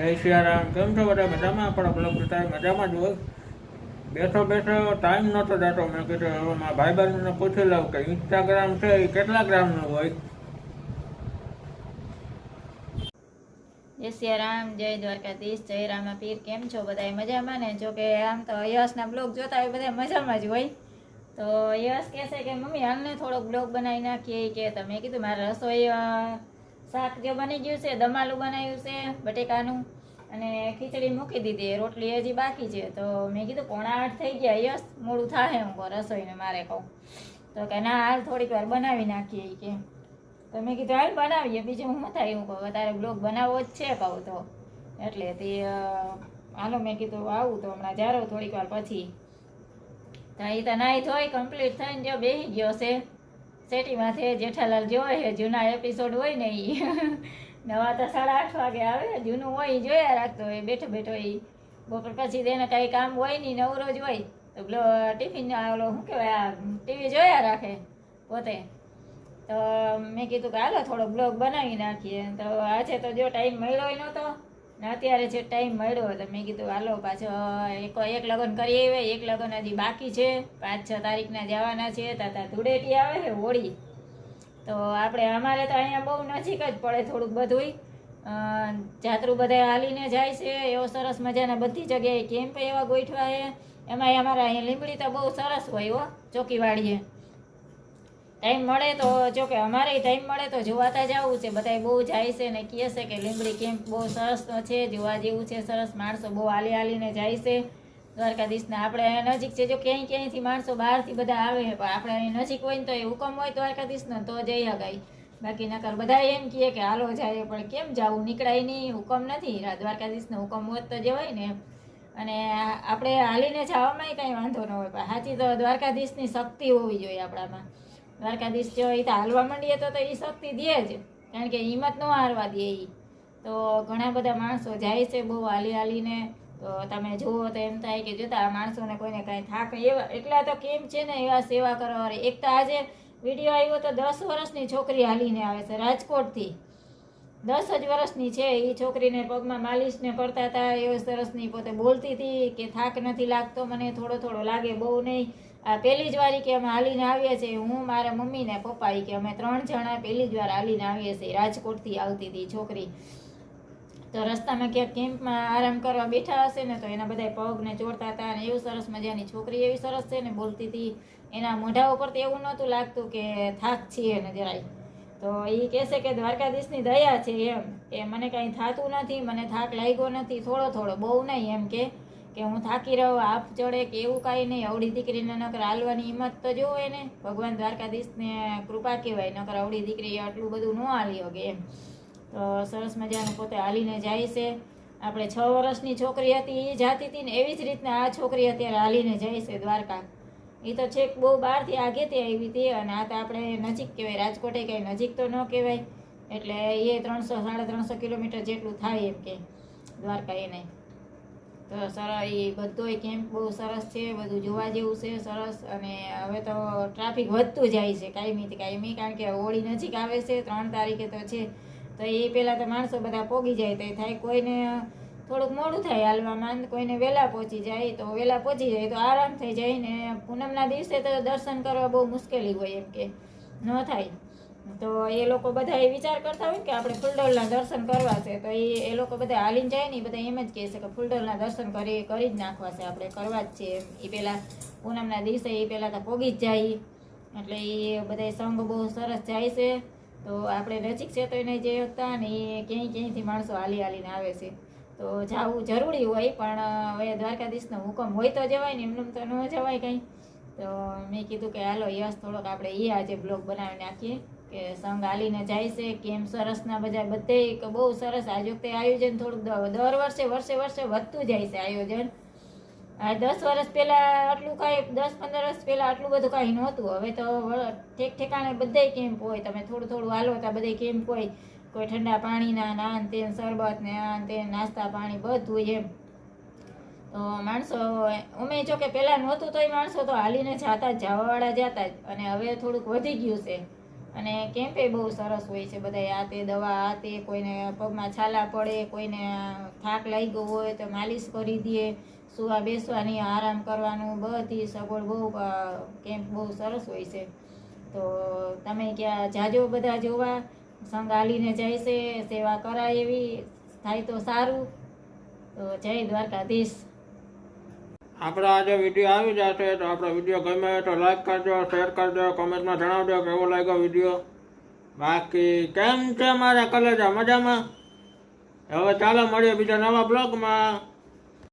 જય સિયારામ. કેમ છો બધા? મજામાં? આપણા બ્લોગ જોતા મજામાં જ હોય. બેઠો બેઠો ટાઈમ નહોતો જતો. મેં કીધું હવે મારા ભાઈબંધને પૂછી લઉં કે ઇન્સ્ટાગ્રામ છે એ કેટલા ગ્રામનું હોય. જય સિયારામ, જય દ્વારકાધીશ, જય રામાપીર. કેમ છો બધા? મજામાં ને? જો કે આમ તો યશના બ્લોગ જોતા હોય બધા મજામાં જ હોય. તો યશ કહેશે કે મમ્મી હાલને થોડોક બ્લોગ બનાવી નાખીએ કે તમે કીધું મારે રસોઈ શાક જે બની ગયું છે, દમાલું બનાવ્યું છે બટેકાનું, અને ખીચડી મૂકી દીધી, રોટલી હજી બાકી છે. તો મેં કીધું 7:45 થઈ ગયા, યશ મોડું થાય હું રસોઈને મારે કહું. તો કે ના હાલ થોડીક વાર બનાવી નાખીએ કે. તો મેં કીધું હાલ બનાવીએ, બીજું હું થાય હું કહું તારે બ્લોગ બનાવવો જ છે કહું તો. એટલે તે હાલો મેં કીધું આવું તો હમણાં જારો થોડીક વાર પછી. તો એ તો નાહી ધોઈ કમ્પ્લીટ થઈને જો બેસી ગયો છે સેટીમાંથી. જેઠાલાલ જોવે છે જૂના એપિસોડ હોય ને એ નવા તો 8:30 વાગે આવે, જૂનું હોય એ જોયા રાખતો હોય બેઠો બેઠો. એ બપોર પછી તેને કાંઈ કામ હોય નહીં, નવરો જ હોય તો ટિફિન ઓલો શું કહેવાય આ ટીવી જોયા રાખે પોતે. તો મેં કીધું કે હાલો થોડો બ્લોગ બનાવી નાખીએ. તો આજે તો જો ટાઈમ મળ્યો નહોતો ને અત્યારે જે ટાઈમ મળ્યો તો મેં કીધું હાલો પાછો એક લગ્ન કરી આવે. એક લગ્ન હજી બાકી છે, 5-6 તારીખના જવાના છે. તાતા ધૂળેટી આવે છે, હોળી. તો આપણે અમારે તો અહીંયા બહુ નજીક જ પડે થોડુંક બધુંય. જાત્રું બધા હાલીને જાય છે. એવો સરસ મજાના બધી જગ્યાએ કેમ્પ એવા ગોઠવા છે. એમાંય અમારા અહીંયા લીંબડી તો બહુ સરસ હોય હો, ચોકીવાડીએ. ટાઈમ મળે તો જો કે અમારે ટાઈમ મળે તો જોવાતા જવું છે. બધા બહુ જાય છે ને કહે છે કે લીંબડી કેમ્પ બહુ સરસ છે, જોવા જેવું છે, સરસ. માણસો બહુ હાલીને જાય છે દ્વારકાધીશના. આપણે અહીંયા નજીક છે, જો ક્યાંય ક્યાંયથી માણસો બહારથી બધા આવે, પણ આપણે અહીં નજીક હોય ને તો એ હુકમ હોય દ્વારકાધીશનો તો જઈ શકાય. બાકી નકર બધા એમ કહે કે હાલો જાય, પણ કેમ જવું, નીકળાય નહીં, હુકમ નથી. દ્વારકાધીશનો હુકમ હોત તો જવાય ને. અને આપણે હાલીને જવામાં કાંઈ વાંધો ન હોય, પણ સાચી તો દ્વારકાધીશની શક્તિ હોવી જોઈએ આપણામાં. દ્વારકાધીશ જો એ તો હાલવા માંડીએ તો એ શક્તિ દે જ, કારણ કે હિંમત ન હારવા દે એ. તો ઘણા બધા માણસો જાય છે બહુ હાલીને. તો તમે જુઓ તો એમ થાય કે જોતા આ માણસોને કોઈને કાંઈ થાક એવા એટલા તો કેમ છે ને એવા સેવા કરવા. એક તો આજે વિડીયો આવ્યો તો 10 વર્ષની છોકરી હાલીને આવે છે રાજકોટથી. 10 જ વર્ષની છે એ છોકરીને પગમાં માલિશને કરતા હતા. એ સરસની પોતે બોલતી હતી કે થાક નથી લાગતો મને, થોડો થોડો લાગે, બહુ નહીં. આ પહેલી જ વારી કે અમે હાલીને આવીએ છીએ, હું મારા મમ્મી ને પપ્પા કે અમે 3 જણા પહેલી જ વાર હાલીને આવીએ છીએ. રાજકોટથી આવતી હતી છોકરી. તો રસ્તામાં ક્યાંક કેમ્પમાં આરામ કરવા બેઠા હશે ને તો એના બધા પગને ચોરતા હતા. અને એવું સરસ મજાની છોકરી એવી સરસ છે ને બોલતી હતી. એના મોઢા ઉપર તો એવું નહોતું લાગતું કે થાક છીએ ને જરાય. તો એ કહેશે કે દ્વારકાધીશની દયા છે એમ, કે મને કાંઈ થતું નથી, મને થાક લાગ્યો નથી, થોડો થોડો, બહુ નહીં એમ કે હું થાકી રહ્યો, આપ ચડે કે એવું કાંઈ નહીં. અવળી દીકરીને નકર હાલવાની હિંમત તો જોવે ને, ભગવાન દ્વારકાધીશને કૃપા કહેવાય. નકર અવળી દીકરી આટલું બધું ન હાલી શકે એમ. તો સરસ મજાનું પોતે હાલીને જાય છે. આપણે 6 વર્ષની છોકરી હતી એ જાતી હતી ને એવી જ રીતના આ છોકરી અત્યારે હાલીને જાય છે દ્વારકા. એ તો છેક બહુ બહારથી આગેથી આવી હતી, અને આ તો આપણે નજીક કહેવાય. રાજકોટે કંઈ નજીક તો ન કહેવાય, એટલે એ 300-350 કિલોમીટર જેટલું થાય એમ કે દ્વારકા એને. તો સરસ એ બધોય કેમ્પ બહુ સરસ છે, બધું જોવા જેવું છે સરસ. અને હવે તો ટ્રાફિક વધતું જાય છે કાયમી, કારણ કે હોળી નજીક આવે છે, 3 તારીખે તો છે. તો એ પહેલાં તો માણસો બધા પોગી જાય તો થાય, કોઈને થોડુંક મોડું થાય હાલવામાં, કોઈને વહેલા પહોંચી જાય તો વહેલા પહોંચી જાય તો આરામ થઈ જાય. ને પૂનમના દિવસે તો દર્શન કરવા બહુ મુશ્કેલી હોય એમ કે ન થાય. તો એ લોકો બધા એ વિચાર કરતા હોય કે આપણે ફૂલડોલના દર્શન કરવા છે, તો એ લોકો બધા હાલીને જાય ને બધા એમ જ કહે છે કે ફૂલડોલના દર્શન કરી જ નાખવા છે, આપણે કરવા જ છે એમ. એ પહેલાં પૂનમના દિવસે એ પહેલાં તો પોગી જ જાય. એટલે એ બધા સંઘ બહુ સરસ જાય છે. તો આપણે નજીક છે તો એને જે હતા ને એ ક્યાંયથી માણસો હાલીને આવે છે. તો જવું જરૂરી હોય, પણ હવે દ્વારકાધીશનો હુકમ હોય તો જવાય ને, એમનેમ તો ન જવાય કંઈ. તો મેં કીધું કે હાલો યશ થોડોક આપણે એ આજે બ્લોગ બનાવી નાખીએ કે સંઘ હાલીને જાય છે કેમ સરસના બધા બધે બહુ સરસ. આ વખતે આયોજન થોડુંક દર વર્ષે વધતું જાય છે આયોજન. આ 10 વર્ષ પહેલાં આટલું કાંઈ 10-15 વર્ષ પહેલાં આટલું બધું કાંઈ નહોતું. હવે તો ઠેકાણે બધાય કેમ્પ હોય, તમે થોડું હાલો તો બધા કેમ્પ હોય. કોઈ ઠંડા પાણીના નાન તેન શરબત ને આન તેન નાસ્તા પાણી બધું એમ. તો માણસો અમે જો કે પહેલાં નહોતું તોય માણસો તો હાલીને જવાવાળા જતા જ. અને હવે થોડુંક વધી ગયું છે, અને કેમ્પે બહુ સરસ હોય છે બધા. આ તે દવા આ તે, કોઈને પગમાં છાલા પડે, કોઈને થાક લાગ્યો હોય તો માલિશ કરી દે, સુવા બેસવાની, આરામ કરવાનું, બધી સગવડ બહુ કેમ્પ બહુ સરસ હોય છે. તો તમે ક્યાં જાજો બધા જોવા, સંઘ હાલીને જાય છે, સેવા કરાય એવી થાય તો સારું. તો જય દ્વારકાધીશ. આપણા આજે વિડીયો આવી જશે તો આપણો વિડીયો ગમે તો લાઈક કરજો, શેર કરજો, કોમેન્ટમાં જણાવજો કેવો લાગ્યો વિડીયો. બાકી કેમ છે મારા કલેજા, મજામાં? હવે ચાલો મળીએ બીજા નવા બ્લોગમાં.